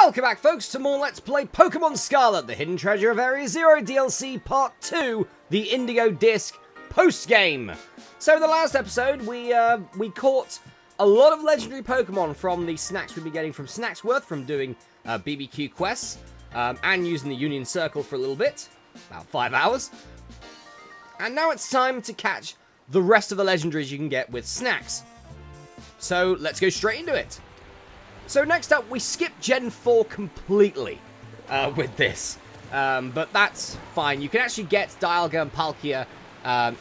Welcome back, folks, to more Let's Play Pokemon Scarlet, the Hidden Treasure of Area Zero DLC Part 2, the Indigo Disc post-game. So in the last episode, we caught a lot of legendary Pokemon from the snacks we've been getting from Snacksworth from doing BBQ quests, and using the Union Circle for a little bit, about 5 hours. And now it's time to catch the rest of the legendaries you can get with snacks. So let's go straight into it. So next up, we skip Gen 4 completely with this. But that's fine. You can actually get Dialga and Palkia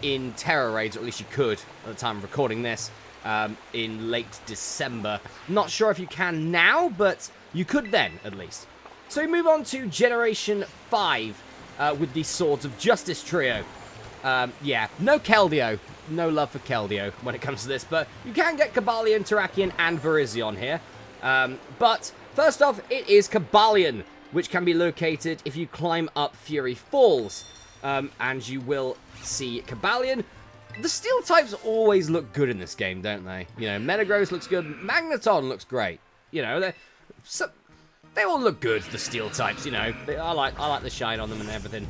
in Terra Raids, or at least you could at the time of recording this, in late December. Not sure if you can now, but you could then, at least. So we move on to Generation 5 with the Swords of Justice trio. Yeah, no Keldeo. No love for Keldeo when it comes to this, but you can get Cobalion, Terrakion, and Virizion here. But first off, it is Cobalion, which can be located if you climb up Fury Falls. And you will see Cobalion. The steel types always look good in this game, don't they? You know, Metagross looks good, Magneton looks great. You know, they all look good, the steel types, you know. I like the shine on them and everything.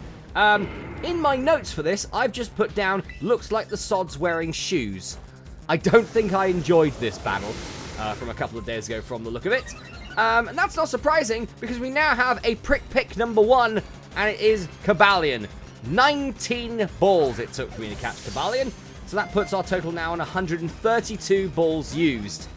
In my notes for this, I've just put down, looks like the sod's wearing shoes. I don't think I enjoyed this battle from a couple of days ago from the look of it. And that's not surprising, because we now have a prick pick number 1, and it is Cobalion. 19 balls it took for me to catch Cobalion, so that puts our total now on 132 balls used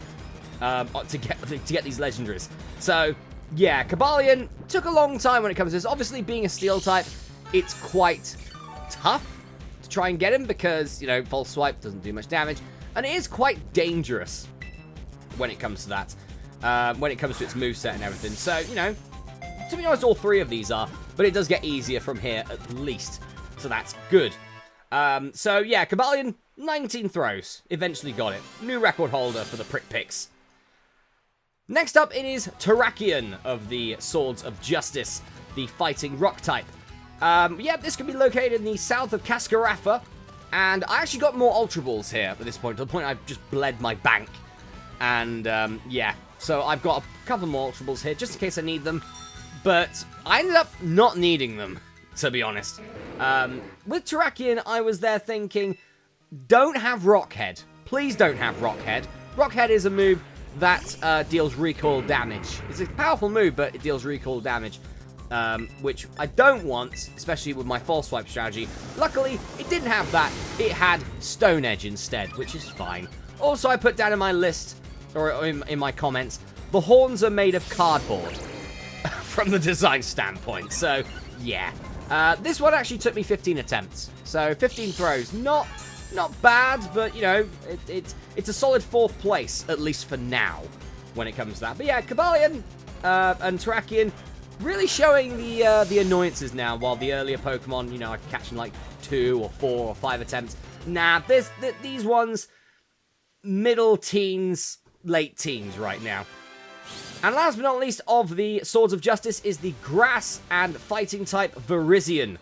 to get these legendaries. So, yeah, Cobalion took a long time when it comes to this. Obviously, being a steel type, it's quite tough to try and get him because, you know, False Swipe doesn't do much damage, and it is quite dangerous when it comes to that, when it comes to its moveset and everything. So, you know, to be honest, all three of these are, but it does get easier from here at least, so that's good. So, yeah, Cobalion, 19 throws, eventually got it. New record holder for the prick picks. Next up, it is Terrakion of the Swords of Justice, the fighting rock type. Yeah, this can be located in the south of Cascarafa, and I actually got more Ultra Balls here at this point, to the point I've just bled my bank. And, yeah, so I've got a couple more Ultra Balls here, just in case I need them, but I ended up not needing them, to be honest. With Terrakion, I was there thinking, don't have Rockhead. Please don't have Rockhead. Rockhead is a move that deals recoil damage. It's a powerful move, but it deals recoil damage. Which I don't want, especially with my False Swipe strategy. Luckily, it didn't have that. It had Stone Edge instead, which is fine. Also, I put down in my list, or in my comments, the horns are made of cardboard from the design standpoint. So, yeah. This one actually took me 15 attempts. So, 15 throws. Not bad, but, you know, it's a solid 4th place, at least for now, when it comes to that. But yeah, Cobalion and Terrakion really showing the annoyances now, while the earlier Pokemon, you know, are catching like 2 or 4 or 5 attempts. Nah, these ones, middle teens, late teens right now. And last but not least of the Swords of Justice is the Grass and Fighting type Virizion.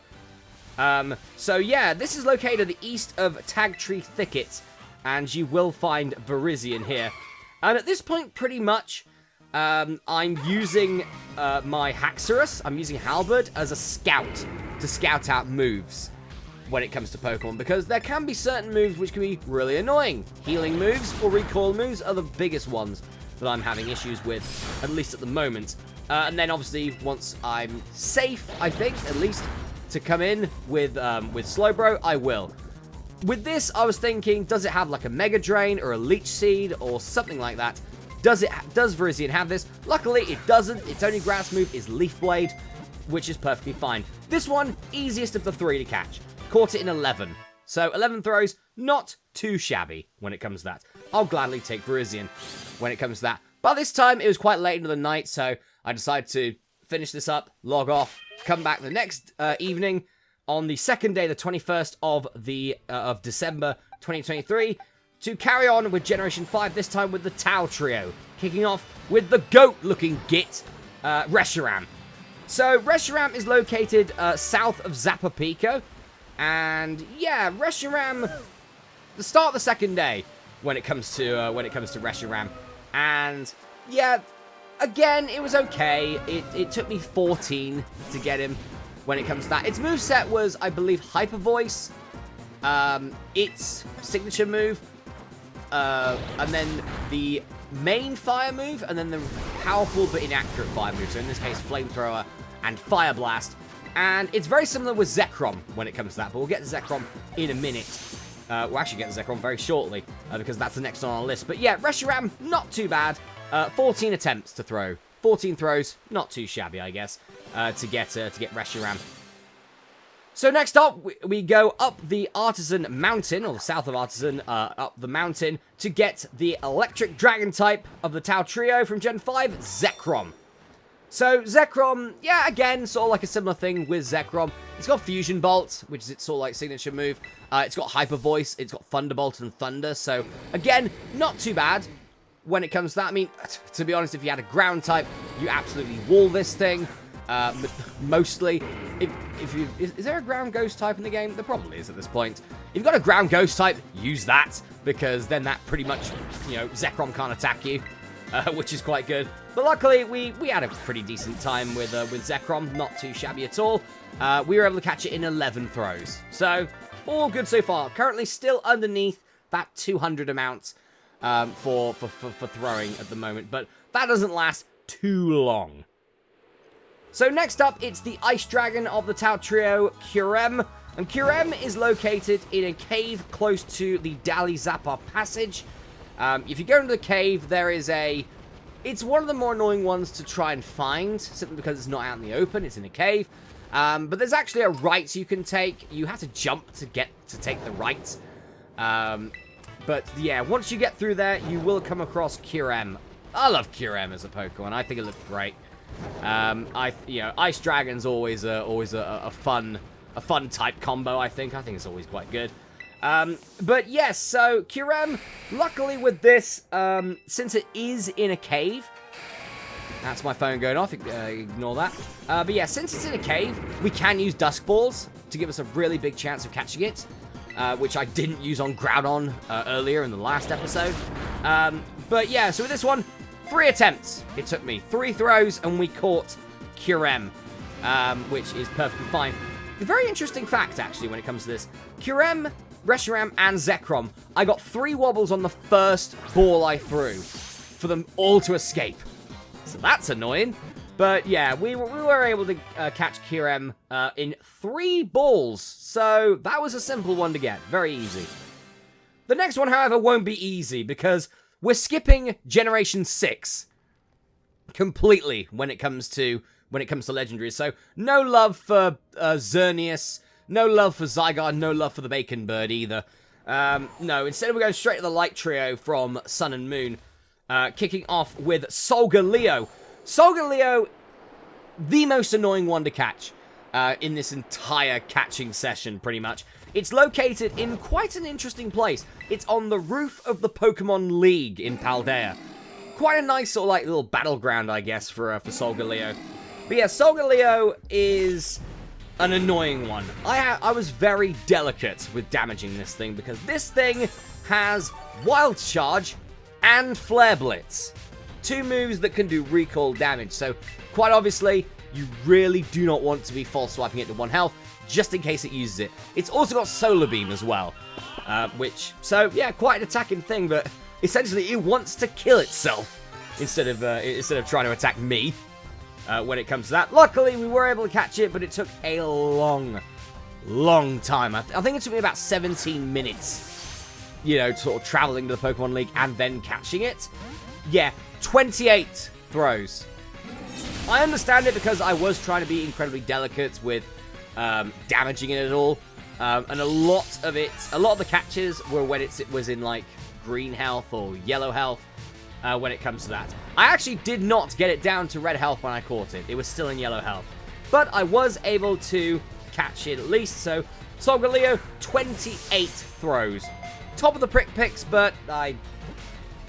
So yeah, this is located at the east of Tagtree Thicket, and you will find Virizion here. And at this point, pretty much, I'm using my Haxorus, I'm using Halberd as a scout to scout out moves when it comes to Pokemon, because there can be certain moves which can be really annoying. Healing moves or recoil moves are the biggest ones that I'm having issues with, at least at the moment. And then obviously, once I'm safe, I think, at least, to come in with Slowbro, I will. With this, I was thinking, does it have like a Mega Drain or a Leech Seed or something like that? Does Virizion have this? Luckily, it doesn't. Its only grass move is Leaf Blade, which is perfectly fine. This one, easiest of the 3 to catch. Caught it in 11. So, 11 throws, not too shabby when it comes to that. I'll gladly take Virizion when it comes to that. By this time, it was quite late into the night, so I decided to finish this up, log off, come back the next evening on the second day, the 21st of December 2023, to carry on with Generation 5, this time with the Tau Trio, kicking off with the goat-looking git, Reshiram. So, Reshiram is located south of Zapopico, and yeah, Reshiram, the start of the second day when it comes to Reshiram, and yeah, again, it was okay. It took me 14 to get him when it comes to that. Its moveset was, I believe, Hyper Voice, its signature move, and then the main fire move, and then the powerful but inaccurate fire move. So in this case, Flamethrower and Fire Blast. And it's very similar with Zekrom when it comes to that, but we'll get to Zekrom in a minute. We'll actually get to Zekrom very shortly, because that's the next on our list. But yeah, Reshiram, not too bad. 14 attempts to throw. 14 throws, not too shabby, I guess, to get Reshiram. So next up, we go up the Artisan Mountain, or the south of Artisan, up the mountain, to get the Electric Dragon type of the Tau Trio from Gen 5, Zekrom. So, Zekrom, yeah, again, sort of like a similar thing with Zekrom. It's got Fusion Bolt, which is its sort of like signature move. It's got Hyper Voice, it's got Thunderbolt and Thunder. So, again, not too bad when it comes to that. I mean, to be honest, if you had a ground type, you absolutely wall this thing. Mostly, is there a ground ghost type in the game? There probably is at this point. If you've got a ground ghost type, use that, because then that pretty much, Zekrom can't attack you, which is quite good. But luckily, we had a pretty decent time with Zekrom, not too shabby at all. We were able to catch it in 11 throws. So, all good so far. Currently still underneath that 200 amount for throwing at the moment, but that doesn't last too long. So next up, it's the Ice Dragon of the Tau Trio, Kurem. And Kurem is located in a cave close to the Dali Zappa Passage. If you go into the cave, there is it's one of the more annoying ones to try and find, simply because it's not out in the open, it's in a cave. But there's actually a right you can take. You have to jump to take the right. But yeah, once you get through there, you will come across Kurem. I love Kurem as a Pokemon. I think it looks great. Ice Dragon's always a fun type combo. I think it's always quite good. But yes, so Kurem, luckily with this, since it is in a cave, that's my phone going off, ignore that. But yeah, since it's in a cave, we can use Dusk Balls to give us a really big chance of catching it, which I didn't use on Groudon earlier in the last episode. But yeah, so with this one, 3 attempts. It took me 3 throws, and we caught Kurem, which is perfectly fine. A very interesting fact, actually, when it comes to this. Kurem, Reshiram, and Zekrom, I got 3 wobbles on the first ball I threw for them all to escape. So that's annoying. But yeah, we were able to catch Kurem in 3 balls. So that was a simple one to get. Very easy. The next one, however, won't be easy, because we're skipping Generation 6 completely when it comes to Legendaries. So no love for Xerneas, no love for Zygarde, no love for the Bacon Bird either. No, instead we're going straight to the Light Trio from Sun and Moon, kicking off with Solgaleo. Solgaleo, the most annoying one to catch in this entire catching session, pretty much. It's located in quite an interesting place. It's on the roof of the Pokemon League in Paldea. Quite a nice sort of like little battleground, I guess, for Solgaleo. But yeah, Solgaleo is an annoying one. I was very delicate with damaging this thing, because this thing has Wild Charge and Flare Blitz. 2 moves that can do recall damage. So quite obviously, you really do not want to be false swiping it to 1 health, just in case it uses it. It's also got Solar Beam as well, so yeah, quite an attacking thing, but essentially it wants to kill itself instead of trying to attack me when it comes to that. Luckily, we were able to catch it, but it took a long time. I think it took me about 17 minutes, sort of traveling to the Pokemon League and then catching it. Yeah, 28 throws. I understand it, because I was trying to be incredibly delicate with damaging it at all, and a lot of the catches were when it was in like green health or yellow health. When it comes to that, I actually did not get it down to red health when I caught it. It was still in yellow health, but I was able to catch it at least. So Solgaleo, 28 throws, top of the prick picks, but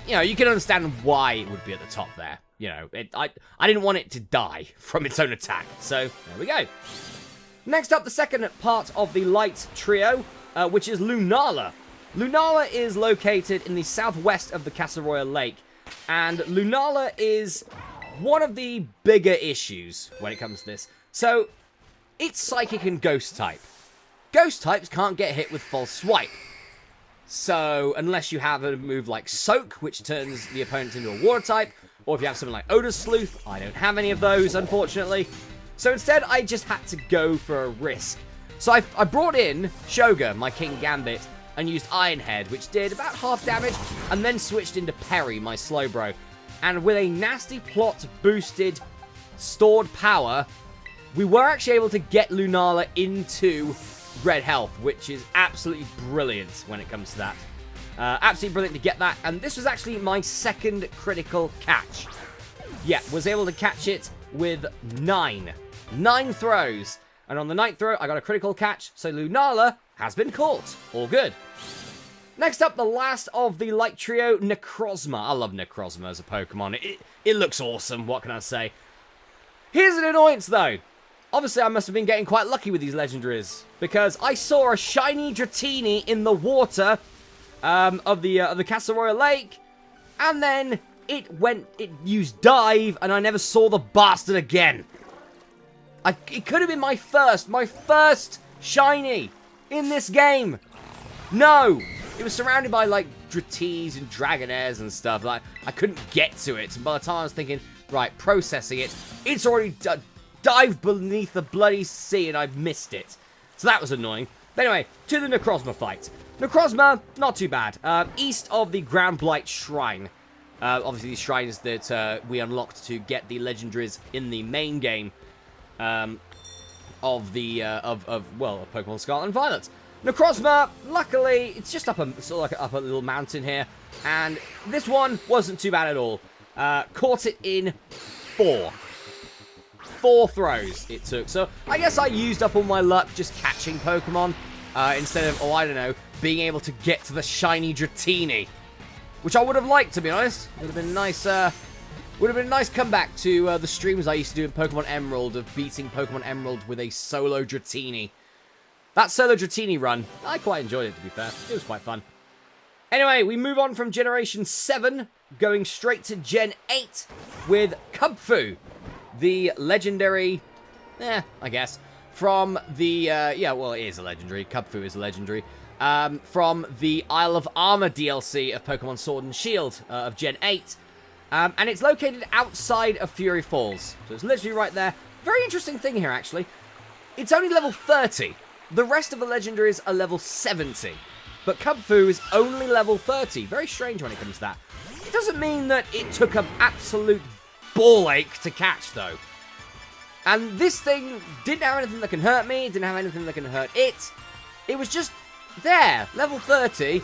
you can understand why it would be at the top there. I didn't want it to die from its own attack, so there we go. Next up, the second part of the Light Trio, which is Lunala. Lunala is located in the southwest of the Casa Royal Lake, and Lunala is one of the bigger issues when it comes to this. So, it's Psychic and Ghost type. Ghost types can't get hit with False Swipe. So, unless you have a move like Soak, which turns the opponent into a water type, or if you have something like Odor Sleuth, I don't have any of those, unfortunately. So instead, I just had to go for a risk. So I brought in Shoga, my King Gambit, and used Iron Head, which did about half damage, and then switched into Perry, my Slowbro. And with a nasty plot boosted stored power, we were actually able to get Lunala into red health, which is absolutely brilliant when it comes to that. Absolutely brilliant to get that, and this was actually my second critical catch. Yeah, was able to catch it with 9 throws, and on the 9th throw, I got a critical catch, so Lunala has been caught. All good. Next up, the last of the Light Trio, Necrozma. I love Necrozma as a Pokemon. It looks awesome, what can I say? Here's an annoyance, though. Obviously, I must have been getting quite lucky with these Legendaries, because I saw a shiny Dratini in the water of the Castle Royal Lake, and then it used Dive, and I never saw the bastard again. It could have been my first shiny in this game. No, it was surrounded by like Dratees and Dragonairs and stuff. Like I couldn't get to it, and by the time I was thinking, right, processing it, it's already dived beneath the bloody sea, and I've missed it. So that was annoying. But anyway, to the Necrozma fight. Necrozma, not too bad. East of the Ground Blight Shrine. Obviously, these shrines that we unlocked to get the Legendaries in the main game of Pokemon Scarlet and Violet. Necrozma, luckily, it's just up a little mountain here, and this one wasn't too bad at all. Caught it in 4 throws it took. So I guess I used up all my luck just catching Pokemon instead of, I don't know, being able to get to the shiny Dratini, which I would have liked, to be honest. Would have been nice. Would have been a nice comeback to the streams I used to do in Pokemon Emerald of beating Pokemon Emerald with a solo Dratini. That solo Dratini run, I quite enjoyed it, to be fair. It was quite fun. Anyway, we move on from Generation 7, going straight to Gen 8 with Kubfu, the legendary, I guess, from the, it is a legendary. Kubfu is a legendary. From the Isle of Armor DLC of Pokemon Sword and Shield of Gen 8. And it's located outside of Fury Falls. So it's literally right there. Very interesting thing here, actually. It's only level 30. The rest of the legendaries are level 70. But Kubfu is only level 30. Very strange when it comes to that. It doesn't mean that it took an absolute ball ache to catch, though. And this thing didn't have anything that can hurt me. It didn't have anything that can hurt it. It was just there, level 30.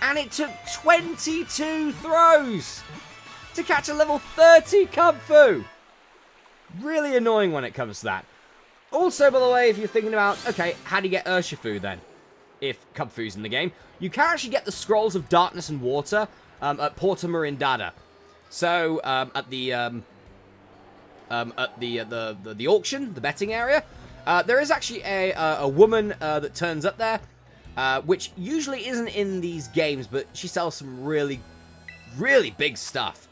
And it took 22 throws to catch a level 30 Kubfu. Really annoying when it comes to that. Also, by the way, if you're thinking about, okay, how do you get Urshifu then? If Kubfu's in the game. You can actually get the Scrolls of Darkness and Water at Porta Murindada. So, at the auction, the betting area, there is actually a woman that turns up there, which usually isn't in these games, but she sells some really, really big stuff.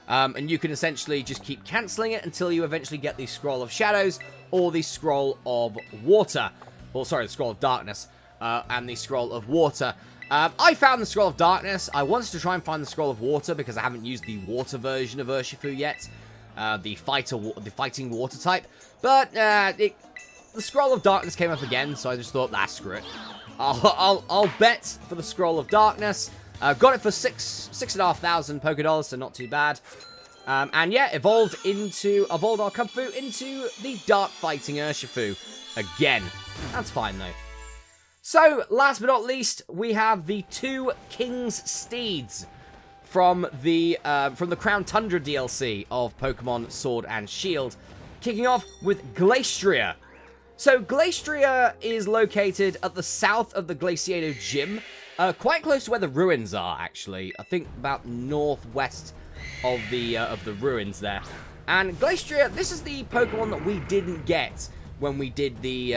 And you can essentially just keep cancelling it until you eventually get the Scroll of Shadows or the Scroll of Water. Well, sorry, the Scroll of Darkness and the Scroll of Water. I found the Scroll of Darkness. I wanted to try and find the Scroll of Water because I haven't used the Water version of Urshifu yet. The Fighting Water type. But the Scroll of Darkness came up again, so I just thought, screw it. I'll bet for the Scroll of Darkness. Got it for 6,500 Pokédollars, so not too bad. And yeah, evolved our Kubfu into the Dark Fighting Urshifu again. That's fine though. So, last but not least, we have the 2 King's Steeds from the Crown Tundra DLC of Pokemon Sword and Shield, kicking off with Glastrier. So, Glastrier is located at the south of the Glaciado Gym, quite close to where the ruins are, actually. I think about northwest of the ruins there. And Glastrier, this is the Pokemon that we didn't get when we did the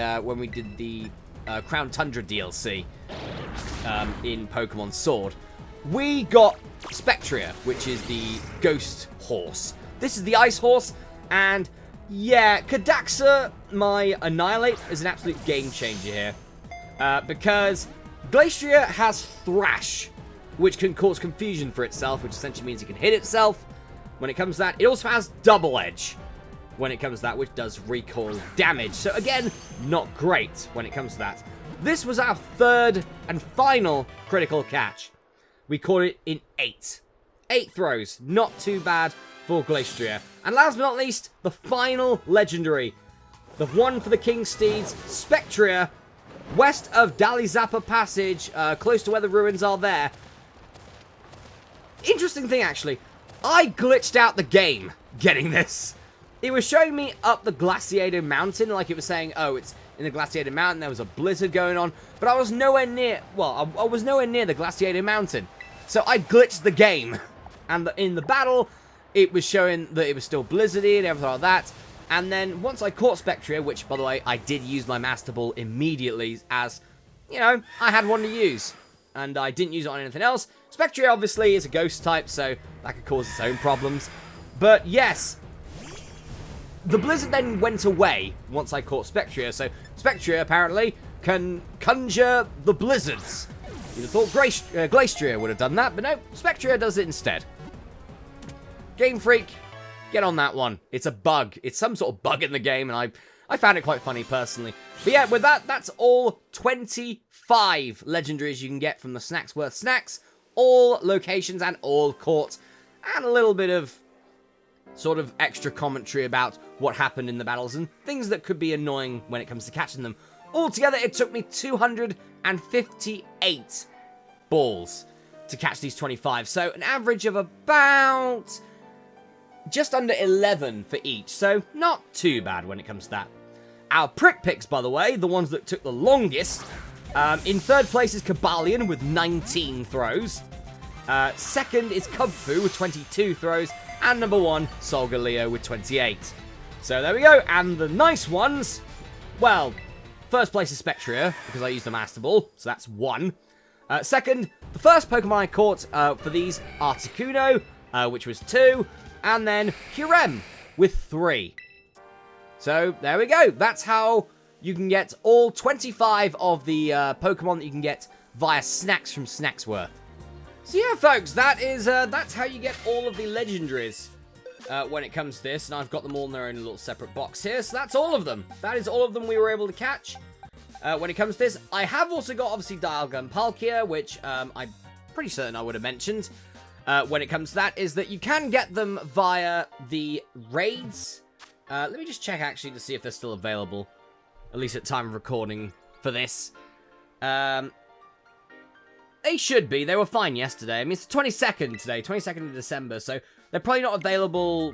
Crown Tundra DLC in Pokemon Sword. We got Spectria, which is the ghost horse. This is the Ice Horse, and yeah, Kadaxa, my Annihilate, is an absolute game changer here. Because Glacier has Thrash, which can cause confusion for itself, which essentially means it can hit itself when it comes to that. It also has Double Edge when it comes to that, which does recoil damage. So again, not great when it comes to that. This was our third and final critical catch. We caught it in 8. 8 throws, not too bad for Glacier. And last but not least, the final legendary. The one for the King Steeds, Spectria, west of Dalizapa Passage, close to where the ruins are there. Interesting thing, actually. I glitched out the game getting this. It was showing me up the Glaciator Mountain, like it was saying, oh, it's in the Glaciator Mountain, there was a blizzard going on, but I was nowhere near, well, I was nowhere near the Glaciator Mountain. So I glitched the game. And in the battle, it was showing that it was still blizzardy and everything like that. And then once I caught Spectria, which, by the way, I did use my Master Ball immediately as, you know, I had one to use. And I didn't use it on anything else. Spectria, obviously, is a ghost type, so that could cause its own problems. But, yes, the blizzard then went away once I caught Spectria. So, Spectria, apparently, can conjure the blizzards. You'd have thought Glacier would have done that, but no, Spectria does it instead. Game Freak, get on that one. It's a bug. It's some sort of bug in the game, and I found it quite funny, personally. But yeah, with that, that's all 25 legendaries you can get from the Snacksworth Snacks. All locations and all caught. And a little bit of sort of extra commentary about what happened in the battles and things that could be annoying when it comes to catching them. Altogether, it took me 258 balls to catch these 25. So an average of about just under 11 for each. So not too bad when it comes to that. Our prick picks, by the way, the ones that took the longest. In third place is Kabalion with 19 throws. Second is Kubfu with 22 throws. And number 1, Solgaleo with 28. So there we go. And the nice ones, well, first place is Spectria, because I used the Master Ball, so that's 1. Second, the first Pokemon I caught for these, Articuno, which was 2. And then Kyurem with 3. So there we go. That's how you can get all 25 of the Pokemon that you can get via snacks from Snacksworth. So yeah, folks, that's how you get all of the legendaries when it comes to this. And I've got them all in their own little separate box here. So that's all of them. That is all of them we were able to catch when it comes to this. I have also got, obviously, Dialga and Palkia, which I'm pretty certain I would have mentioned when it comes to that, is that you can get them via the raids. Let me just check, actually, to see if they're still available, at least at time of recording for this. They should be. They were fine yesterday. I mean, it's the 22nd today, 22nd of December, so they're probably not available.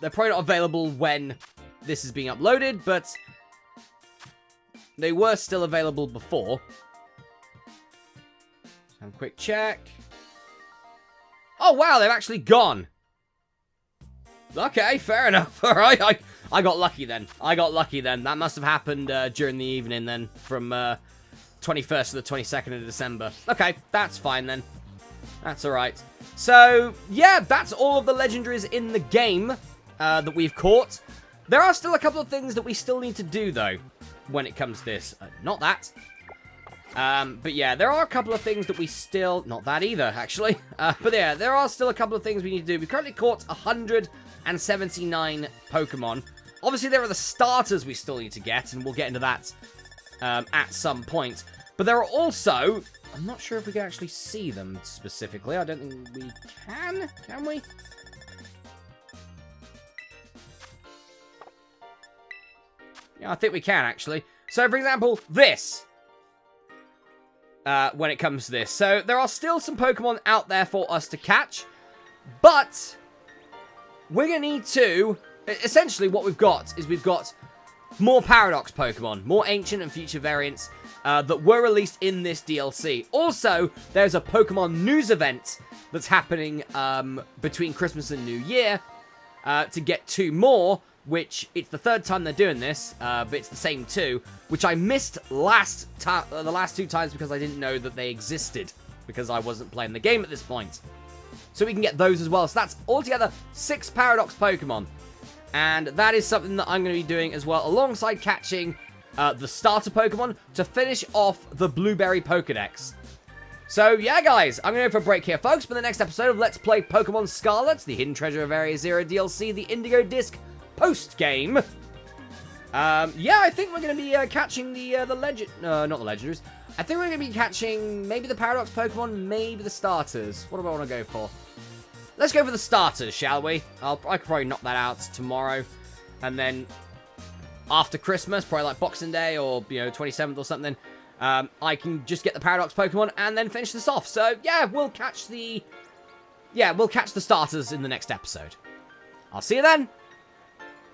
They're probably not available when this is being uploaded, but they were still available before. Have a quick check. Oh, wow, they've actually gone. Okay, fair enough. All right, I got lucky then. That must have happened during the evening then, from 21st to the 22nd of December. Okay, that's fine then. That's all right. So, yeah, that's all of the legendaries in the game that we've caught. There are still a couple of things that we still need to do, though, when it comes to this. Not that. But yeah, there are a couple of things that we still... Not that either, actually. But yeah, there are still a couple of things we need to do. We currently caught 179 Pokemon. Obviously, there are the starters we still need to get, and we'll get into that at some point. But there are also... I'm not sure if we can actually see them specifically. I don't think we can. Can we? Yeah, I think we can, actually. So, for example, this. When it comes to this. So, there are still some Pokemon out there for us to catch. But we're going to need to... Essentially, what we've got is we've got more Paradox Pokemon. More Ancient and Future variants that were released in this DLC. Also, there's a Pokemon news event that's happening between Christmas and New Year to get 2 more, which it's the 3rd time they're doing this, but it's the same 2, which I missed the last 2 times because I didn't know that they existed, because I wasn't playing the game at this point. so we can get those as well. So that's altogether 6 Paradox Pokemon. And that is something that I'm going to be doing as well, alongside catching the starter Pokemon to finish off the Blueberry Pokedex. So, yeah, guys, I'm going to go for a break here, folks. But the next episode of Let's Play Pokemon Scarlet, the Hidden Treasure of Area Zero DLC, the Indigo Disc post-game. Yeah, I think we're going to be catching the not the Legendaries. I think we're going to be catching maybe the Paradox Pokemon, maybe the starters. What do I want to go for? Let's go for the starters, shall we? I could probably knock that out tomorrow. And then after Christmas, probably like Boxing Day or, 27th or something, I can just get the Paradox Pokemon and then finish this off. So, yeah, we'll catch the starters in the next episode. I'll see you then.